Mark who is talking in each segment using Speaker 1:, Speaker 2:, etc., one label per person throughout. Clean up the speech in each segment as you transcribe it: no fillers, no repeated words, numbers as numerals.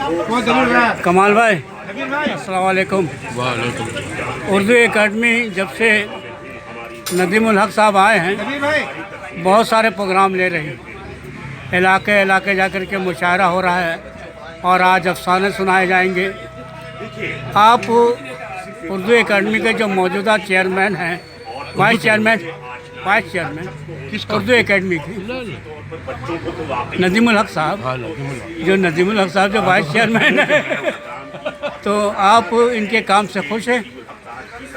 Speaker 1: कमाल भाई, अस्सलाम वालेकुम। उर्दू एकेडमी जब से नदीमुल हक साहब आए हैं, बहुत सारे प्रोग्राम ले रही हैं। इलाके इलाके जाकर के मुशायरा हो रहा है और आज अफसाने सुनाए जाएंगे। आप उर्दू एकेडमी के जो मौजूदा चेयरमैन हैं, वाइस चेयरमैन उर्दू एकेडमी के नदीमुल हक साहब, नदीमुल हक साहब जो वाइस चेयरमैन है, तो आप इनके काम से खुश हैं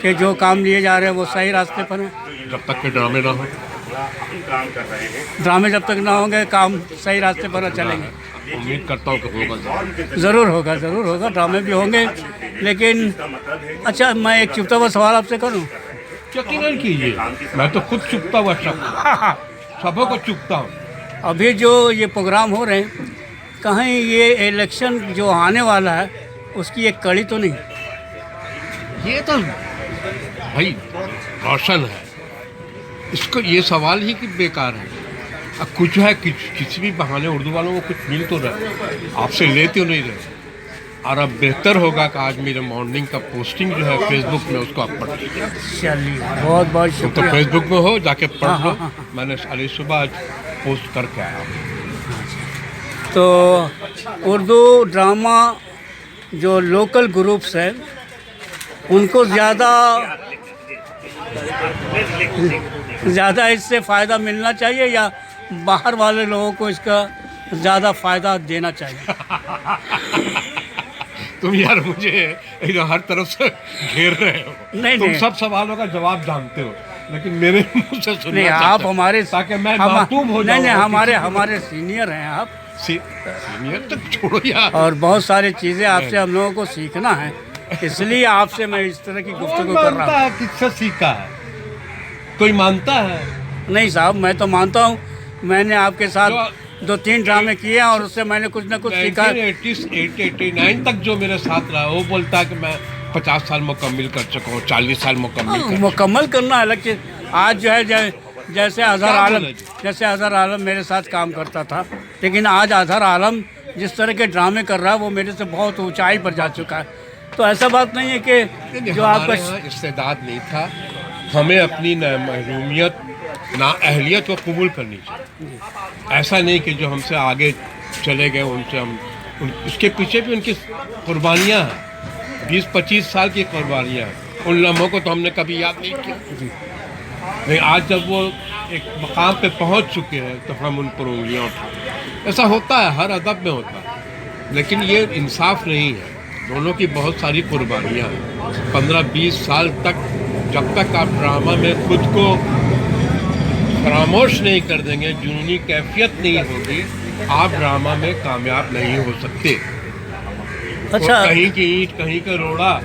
Speaker 1: कि जो काम लिए जा रहे हैं वो सही रास्ते पर हैं?
Speaker 2: जब तक के ड्रामे ना हो,
Speaker 1: ड्रामे जब तक ना होंगे काम सही रास्ते पर चलेंगे।
Speaker 2: उम्मीद करता हूँ कि होगा,
Speaker 1: ज़रूर होगा, ड्रामे भी होंगे। लेकिन अच्छा, मैं एक चुपता हुआ सवाल आपसे करूँ?
Speaker 2: यकीनन कीजिए, मैं तो खुद चुपता हुआ सबों को चुपता हूँ।
Speaker 1: अभी जो ये प्रोग्राम हो रहे हैं, कहीं ये इलेक्शन जो आने वाला है उसकी एक कड़ी तो नहीं?
Speaker 2: ये तो भाई रोशन है, इसको ये सवाल ही कि बेकार है। अब कुछ है, किसी भी बहाने उर्दू वालों को कुछ मिल तो रहा, आपसे ले तो नहीं रहे। और अब बेहतर होगा कि आज मेरे मॉर्निंग का पोस्टिंग जो है फेसबुक में, उसको आप पढ़ लीजिए।
Speaker 1: चलिए, बहुत बहुत शुक्रिया।
Speaker 2: तो फेसबुक में हो, जाके पढ़ लो। मैंने अली सुबह आज पोस्ट करके आया हूँ।
Speaker 1: तो उर्दू ड्रामा जो लोकल ग्रुप्स हैं उनको ज़्यादा इससे फ़ायदा मिलना चाहिए या बाहर वाले लोगों को इसका ज़्यादा फ़ायदा देना चाहिए?
Speaker 2: तुम यार मुझे हर तरफ से घेर रहे हो। तुम सब सवालों का जवाब जानते हो, लेकिन मेरे मुंह से सुनना
Speaker 1: नहीं, आप हमारे
Speaker 2: ताकि मैं मासूम हो जाऊं।
Speaker 1: नहीं, हमारे सीनियर हैं आप।
Speaker 2: सीनियर तो छोड़ो यार,
Speaker 1: और बहुत सारी चीज़ें आपसे हम लोगों को सीखना है, इसलिए आपसे मैं इस तरह की गुफ्तगू कर रहा हूँ।
Speaker 2: किससे सीखा है? कोई मानता है?
Speaker 1: नहीं साहब, मैं तो मानता हूँ। मैंने आपके साथ 2-3 ड्रामे किए हैं और उससे मैंने कुछ न कुछ सीखा।
Speaker 2: 1989 तक जो मेरे साथ रहा, वो बोलता है कि मैं 50 साल मुकम्मल कर चुका हूँ, 40 साल
Speaker 1: मुकम्मल करना अलग चीज़। आज जो है जैसे अजहर आलम मेरे साथ काम करता था, लेकिन आज अजहर आलम जिस तरह के ड्रामे कर रहा है वो मेरे से बहुत ऊंचाई पर जा चुका है। तो ऐसा बात नहीं है कि जो आपका
Speaker 2: इस्तेदाद नहीं था, हमें अपनी महरूमियत नाअहलियत को कबूल करनी चाहिए। ऐसा नहीं कि जो हमसे आगे चले गए उनसे हम उसके पीछे भी उनकी कुर्बानियाँ हैं, 20-25 साल की कुर्बानियाँ हैं। उन लम्हों को तो हमने कभी याद नहीं किया। नहीं, आज जब वो एक मकाम पे पहुंच चुके हैं तो हम उन पर उंगलियां उठाएं। ऐसा होता है, हर अदब में होता है, लेकिन ये इंसाफ नहीं है। दोनों की बहुत सारी कुर्बानियाँ हैं। 15-20 साल तक जब तक आप ड्रामा में खुद को फरामोश नहीं कर देंगे, जुनूनी कैफियत नहीं होगी, आप ड्रामा में कामयाब नहीं हो सकते।
Speaker 1: अच्छा,
Speaker 2: कहीं की ईंट कहीं का रोड़ा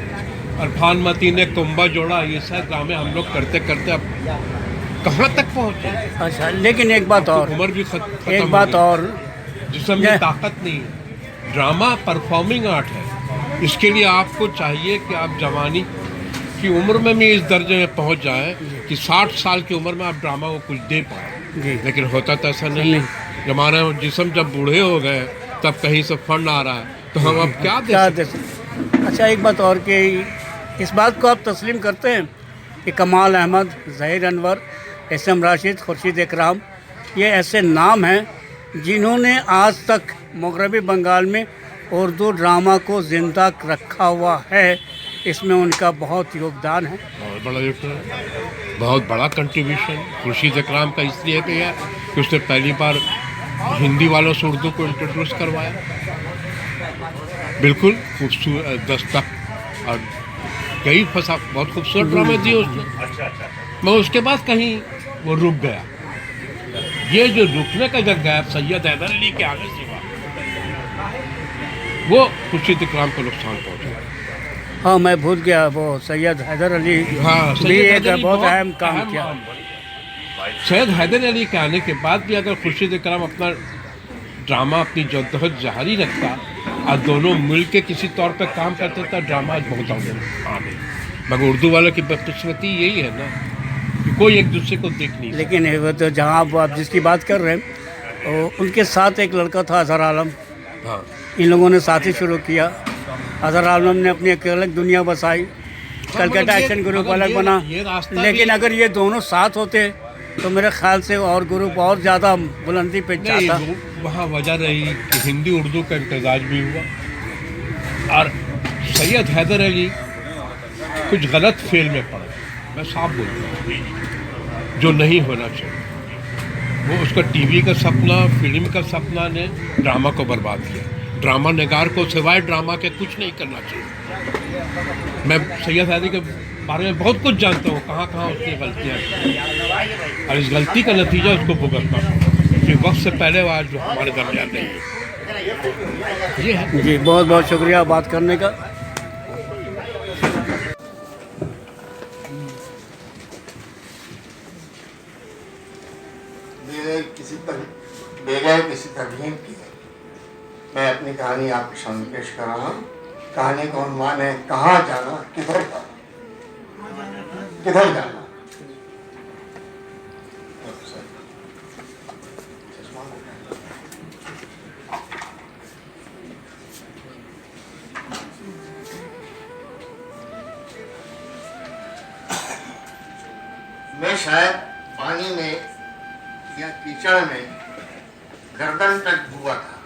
Speaker 2: और भानुमती ने कुंभा जोड़ा, ये सब ड्रामे हम लोग करते करते अब कहाँ तक पहुँचे।
Speaker 1: अच्छा, लेकिन एक बात और,
Speaker 2: उम्र भी
Speaker 1: एक बात और,
Speaker 2: जिसमें ताकत नहीं है। ड्रामा परफॉर्मिंग आर्ट है, इसके लिए आपको चाहिए कि आप जवानी की उम्र में भी इस दर्जे में पहुंच जाए कि 60 साल की उम्र में आप ड्रामा को कुछ दे पाए। लेकिन होता तो ऐसा नहीं है। हमारे जिस्म जब बूढ़े हो गए तब कहीं से फंड आ रहा है, तो हम अब क्या दे सकते?
Speaker 1: अच्छा, एक बात और कि इस बात को आप तस्लीम करते हैं कि कमाल अहमद, ज़हीर अनवर, एसएम राशिद, खुर्शीद इकराम, ये ऐसे नाम हैं जिन्होंने आज तक मगरबी बंगाल में उर्दू ड्रामा को ज़िंदा रखा हुआ है। इसमें उनका बहुत योगदान है,
Speaker 2: बहुत बड़ा योगदान, बहुत बड़ा कंट्रीब्यूशन खुर्शीद इकराम का इसलिए भी है कि उसने पहली बार हिंदी वालों से उर्दू को इंट्रोड्यूस करवाया। बिल्कुल खूबसूरत दस्तक और कई बहुत खूबसूरत ड्रामे दिए उसने, मगर उसके बाद कहीं वो रुक गया। ये जो रुकने का जब गैप सैयद हैदर अली के आगे से हुआ, वो खुर्शीद इकराम को नुकसान पहुँचा।
Speaker 1: हाँ, मैं भूल गया, वो सैयद हैदर अली भी एक बहुत अहम काम किया।
Speaker 2: सैयद हैदर अली के आने के बाद भी अगर खुर्शीद इकराम अपना ड्रामा, अपनी जद्दोजहद जारी रखता और दोनों मिल के किसी तौर पर काम करते तो ड्रामा आज बहुत आगे। मगर उर्दू वालों की बदकिस्मती यही है ना कि कोई एक दूसरे को देख नहीं।
Speaker 1: लेकिन वो तो जहाँ आप जिसकी बात कर रहे हैं, उनके साथ एक लड़का था अजहर आलम।
Speaker 2: हाँ,
Speaker 1: इन लोगों ने साथ ही शुरू किया। अजहर आलम ने अपनी एक अलग दुनिया बसाई, कलकत्ता एक्शन ग्रुप अलग बना। लेकिन अगर ये दोनों साथ होते तो मेरे ख्याल से और ग्रुप और ज़्यादा बुलंदी पे जाता।
Speaker 2: वहाँ वजह रही कि हिंदी उर्दू का इम्तजाज भी हुआ और सैयद हैदर अली कुछ गलत फेल में पड़े। मैं साफ बोलता हूँ, जो नहीं होना चाहिए। वो उसका टीवी का सपना, फिल्म का सपना ने ड्रामा को बर्बाद किया। ड्रामा निगार को सिवाय ड्रामा के कुछ नहीं करना चाहिए। मैं सैयद हैदर के बारे में बहुत कुछ जानता हूँ, कहाँ कहाँ उसने गलतियाँ की और इस गलती का नतीजा उसको भुगतना कि वक्त से पहले वो आज जो हमारे दरमियान नहीं है। ये है
Speaker 1: जी, बहुत बहुत शुक्रिया बात करने का।
Speaker 3: बगैर किसी तकलीफ के मैं अपनी कहानी आपके सामने पेश कर रहा हूँ। कहानी का उन्वान है कहाँ जाना किधर जाना, किधर जाना। मैं शायद पानी में या कीचड़ में गर्दन तक डूबा था,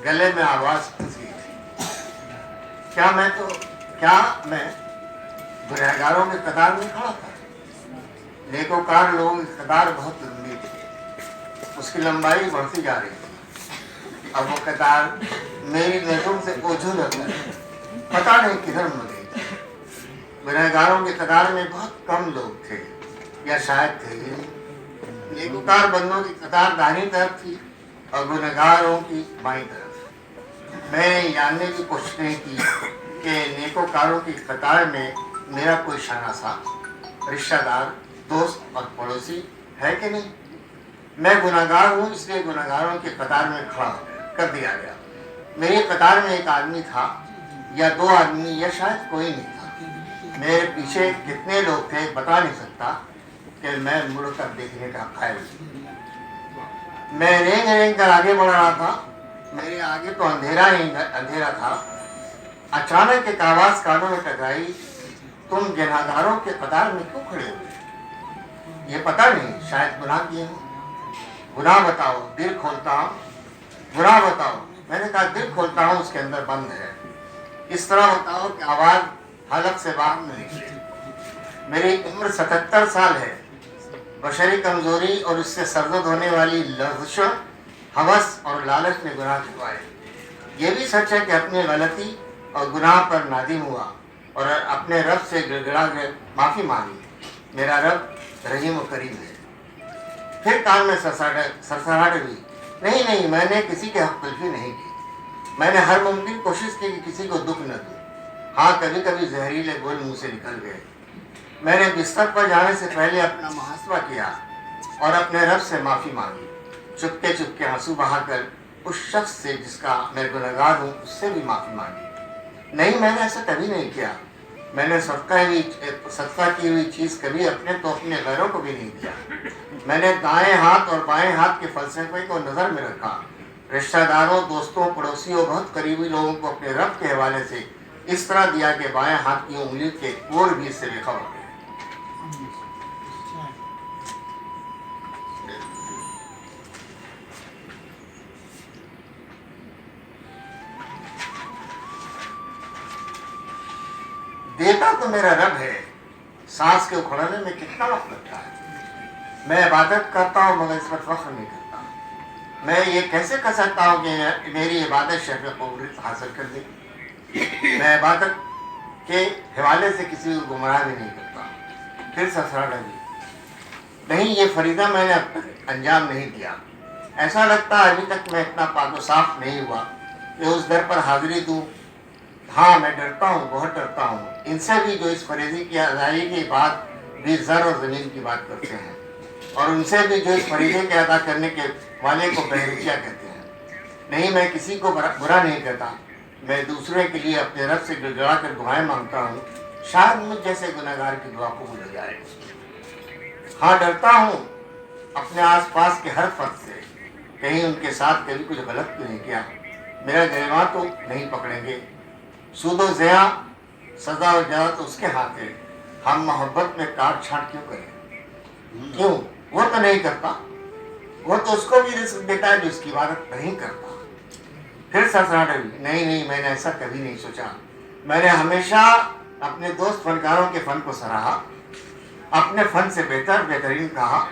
Speaker 3: गले में आवाज फंसी थी। क्या मैं गुनहगारों के कतार में खड़ा था। नेकोकार लोगों की कतार बहुत लंबी थी, उसकी लंबाई बढ़ती जा रही थी। अब वो कतार मेरी नजरों से ओझल होता है, पता नहीं किधर मुड़ गई थी। गुनहगारों की कतार में बहुत कम लोग थे, या शायद थे ही नहीं। नेकोकार बंदों की कतार दाहिनी तरफ थी और गुनहगारों की बाईं तरफ। मैंने जानने की कोशिश नहीं की कि नेकोकारों की कतार में मेरा कोई शनासा रिश्तेदार, दोस्त और पड़ोसी है कि नहीं। मैं गुनहगार हूँ, इसलिए गुनहगारों की कतार में खड़ा कर दिया गया। मेरी कतार में एक आदमी था या दो आदमी या शायद कोई नहीं था। मेरे पीछे कितने लोग थे बता नहीं सकता कि मैं मुड़कर देखने का कायल। मैं रेंग रेंग कर आगे बढ़ रहा था। मेरे आगे तो अंधेरा ही अंधेरा था। अचानक एक आवाज कानों में टकराई, तुम गुनहगारों के कतार में क्यों खड़े हुए? ये पता नहीं, शायद गुनाह किए हो। गुनाह बताओ, दिल खोलता हूँ। गुनाह बताओ। मैंने कहा दिल खोलता हूँ, उसके अंदर बंद है। इस तरह बताओ कि आवाज हलक से बाहर न निकले। मेरी उम्र 77 साल है। बशरी कमजोरी और उससे सरदर्द होने वाली लफ्ज़ों, हवस और लालच ने गुनाह छुपाए। ये भी सच है कि अपनी गलती और गुनाह पर नादिम हुआ और अपने रब से गिड़गिड़ा कर माफ़ी मांगी। मेरा रब रहीम और करीम है। फिर कान में सरसराहट हुई। नहीं, मैंने किसी के हक तलफी नहीं की। मैंने हर मुमकिन कोशिश की कि किसी को दुख न दूँ। हाँ, कभी कभी जहरीले बोल मुँह से निकल गए। मैंने बिस्तर पर जाने से पहले अपना मुहासबा किया और अपने रब से माफ़ी मांगी। चुपके चुपके आंसू बहाकर उस शख्स से जिसका मैं गुनहगार हूँ उससे भी माफ़ी मांगी। नहीं, मैंने ऐसा कभी नहीं किया। मैंने सदका की हुई चीज़ कभी अपने तो अपने गैरों को भी नहीं दिया। मैंने दाएं हाथ और बाएं हाथ के फलसफे को नज़र में रखा। रिश्तेदारों, दोस्तों, पड़ोसियों, बहुत करीबी लोगों को अपने रब के हवाले से इस तरह दिया कि बाएं हाथ की उंगली के कोर भी इससे लिखा हो गया। देता तो मेरा रब है, सांस के उखड़ने में कितना वक्त लगता है। मैं इबादत करता हूँ मगर इस पर फख्र नहीं करता। मैं ये कैसे कर सकता हूँ कि मेरी इबादत शर्फ कबूलियत हासिल कर दे। मैं इबादत के हवाले से किसी को गुमराह भी नहीं करता। फिर ससरा लगी, नहीं, ये फरीदा मैंने अब तक अंजाम नहीं दिया। ऐसा लगता है अभी तक मैं इतना पाक साफ नहीं हुआ कि उस दर पर हाजिरी दूँ। हाँ, मैं डरता हूँ, बहुत डरता हूँ इनसे भी जो इस फरीज़े की अदायगी के बाद भी ज़र और ज़मीन की बात करते हैं, और उनसे भी जो इस फरीज़े के अदा करने के वाले को बहरुचिया कहते हैं। नहीं, मैं किसी को बुरा नहीं कहता। मैं दूसरे के लिए अपने रब से गिड़गिड़ा कर दुआएं मांगता हूँ। शायद मुझ जैसे गुनहगार की दुआ कबूल हो जाए। हाँ, डरता हूँ अपने आसपास के हर फर्द से, कहीं उनके साथ कभी कुछ गलत तो नहीं किया। मेरा गिरवा तो नहीं पकड़ेंगे। सूदो ज़िया सजा और जजा तो उसके हाथ है। हम मोहब्बत में काट छाट क्यों करें? क्यों? वो तो नहीं करता, वो तो उसको भी रिस्क देता है जो उसकी इबादत नहीं करता। फिर सरसराहट हुई, नहीं नहीं, मैंने ऐसा कभी नहीं सोचा। मैंने हमेशा अपने दोस्त फनकारों के फन को सराहा, अपने फन से बेहतरीन कहा।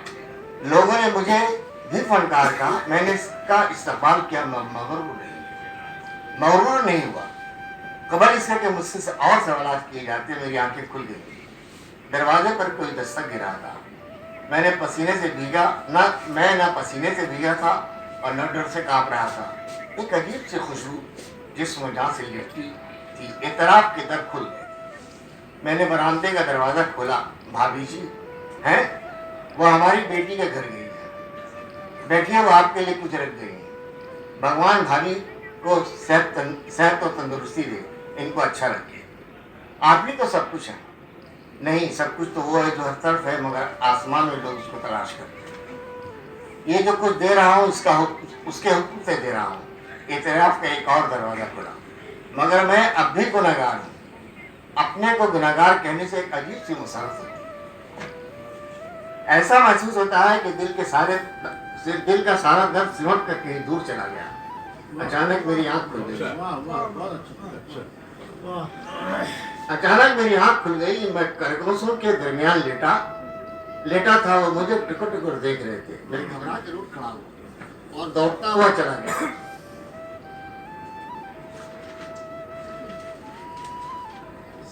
Speaker 3: लोगों ने मुझे भी फनकार कहा, मैंने इसका इस्तेमाल किया, मगरूर नहीं हुआ। कबल इसके कि मुझसे से और सवाल किए जाते, मेरी आंखें खुल गई। दरवाजे पर कोई दस्तक गिरा था। मैंने पसीने से भीगा, ना पसीने से भीगा था और न डर से कांप रहा था। एक अजीब सी खुशबू जिस्म जहाँ से लिपटी थी, इतराफ के दर खुल गए। मैंने बरामदे का दरवाज़ा खोला। भाभी जी हैं? वो हमारी बेटी के घर गई है, बैठिए, वो आपके लिए कुछ रख गई है। भगवान भाभी को सेहत और तंदुरुस्ती दे, इनको अच्छा रखे। आप भी तो सब कुछ है। नहीं, सब कुछ तो वो है जो हर तरफ है, मगर आसमान में लोग उसको तलाश करते हैं। ये जो कुछ दे रहा हूँ उसके हुक्म से दे रहा हूँ। इतराफ का एक और दरवाज़ा खुला, मगर मैं अब भी गुनहगार हूँ। अपने को गुनहगार कहने से एक अजीब सी मुसरत होती है। ऐसा महसूस होता है कि दिल का सारा दर्द सिमट कर कहीं दूर चला गया। अचानक मेरी आंख खुल गई। मैं खरगोशों के दरमियान लेटा था। वो मुझे टुकुर टुकुर देख रहे थे। मैं घबरा के उठ खड़ा हुआ और दौड़ता हुआ चला गया।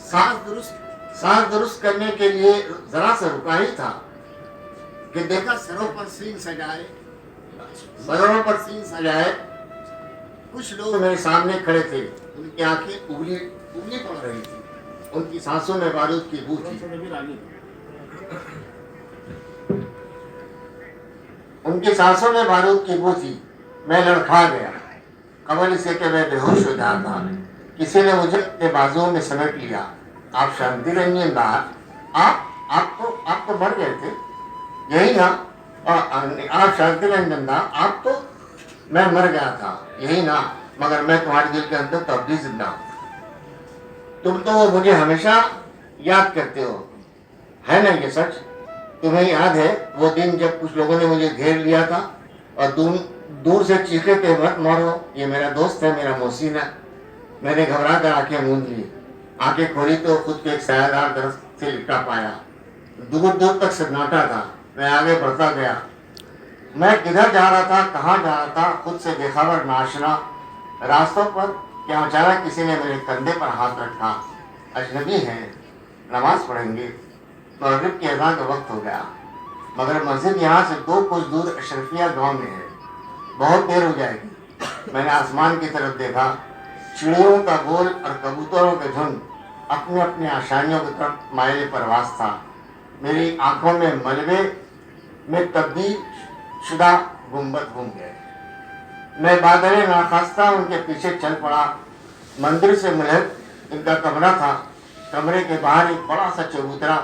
Speaker 3: सांस दुरुस्त करने के लिए जरा सा रुका ही था कि देखा सरों पर सींग सजाए कुछ लोग मेरे सामने खड़े थे। उनकी आंखें उंगली पड़ रही थी, उनकी सांसों में बारूद की बू थी। मैं लड़खड़ा गया। कबल इसे कि मैं बेहोश हो जाता था। किसी ने मुझे अपने बाजुओं में समेट लिया। आप शांति रहिए अंदाज, आप तो मर गए थे, यही ना? आप शांति रहिए अंदाज, आप तो, मैं मर गया था, यही ना? मगर मैं तुम्हारे दिल के अंदर तब भी जिंदा हूँ। तुम तो मुझे हमेशा याद करते हो, है ना ये सच? तुम्हें याद है वो दिन जब कुछ लोगों ने मुझे घेर लिया था और दूर से चीखे के मत मारो, ये मेरा दोस्त है, मेरा मोहसिन है। मैंने घबरा कर आंखें मूंद ली। आंखें खोली तो खुद को एक सायादार दरख्त से लिपटा पाया। दूर तक सन्नाटा था। मैं आगे बढ़ता गया। मैं किधर जा रहा था, कहाँ जा रहा था, खुद से बेखबर नाशना। रास्तों पर क्या अचानक किसी ने मेरे कंधे पर हाथ रखा। अजनबी हैं, नमाज पढ़ेंगे, मगरिब की अज़ान का वक्त हो गया, मगर मस्जिद यहाँ से 2 कोस दूर अशरफिया गांव में है, बहुत देर हो जाएगी। मैंने आसमान की तरफ देखा। चिड़ियों का गोल और कबूतरों का झुंड अपने अपने आशानियों की तरफ मायले परवास था। मेरी आंखों में मलबे में तब्दील शुदा गुंबद घूम गए। मैं बादल नाखास्ता उनके पीछे चल पड़ा। मंदिर से मिलक इनका कमरा था। कमरे के बाहर एक बड़ा सा चबूतरा।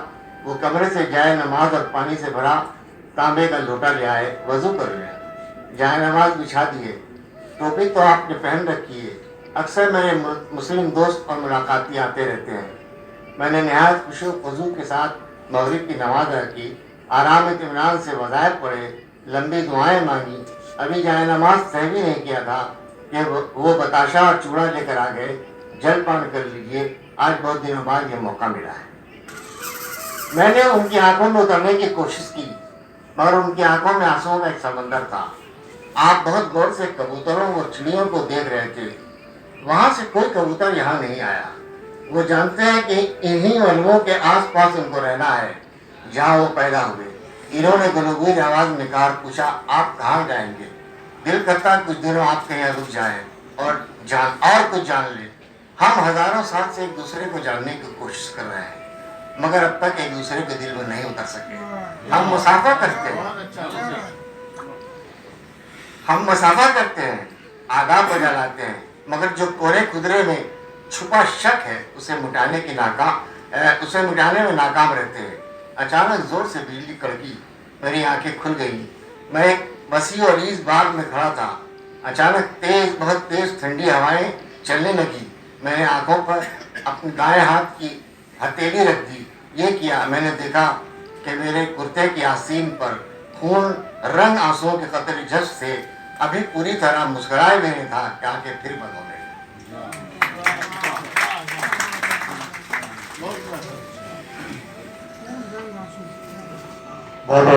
Speaker 3: वो कमरे से जाए नमाज और पानी से भरा तांबे का लोटा ले आए, वजू कर लिया, जाए नमाज बिछा दिए। टोपी तो आपने पहन रखी है। अक्सर मेरे मुस्लिम दोस्त और मुलाकाती आते रहते हैं। मैंने नहायत खुशू वजू के साथ मगरिब की नमाज रखी, आराम इत्मीनान से वज़ाइफ पढ़े, लंबी दुआएं मांगी। अभी जाए नमाज तय भी नहीं किया था कि वो बताशा और चूड़ा लेकर आ गए। जलपान कर लीजिए, आज बहुत दिनों बाद ये मौका मिला है। मैंने उनकी आंखों में उतरने की कोशिश की, मगर उनकी आंखों में आंसुओं का एक समंदर था। आप बहुत गौर से कबूतरों और चिड़ियों को देख रहे थे। वहां से कोई कबूतर यहाँ नहीं आया। वो जानते हैं कि इन्हीं वलवों के आसपास उनको रहना है जहाँ वो पैदा हुए। इन्होंने गुलगुल आवाज में निकाल पूछा, आप कहाँ जाएंगे? दिल करता कुछ दिनों आप कहीं रुक जाएं और कुछ जान ले। हम हजारों साल से एक दूसरे को जानने की कोशिश कर रहे हैं, मगर अब तक एक दूसरे के दिल में नहीं उतर सके। हम मुसाफा करते हैं, आदाब को जलाते हैं, मगर जो कोरे खुदरे में छुपा शक है उसे मिटाने में नाकाम रहते हैं। अचानक जोर से बिजली कड़की, मेरी आंखें खुल गई। मैं एक वसी और ईज बाग में खड़ा था। अचानक बहुत तेज ठंडी हवाएं चलने लगी। मैंने आंखों पर अपने दाएं हाथ की हथेली रख दी। ये किया, मैंने देखा कि मेरे कुर्ते की आस्तीन पर खून रंग आंसुओं के कतरे झस थे। अभी पूरी तरह मुस्कुराए भी नहीं था कि आंखें फिर बंद हो गई।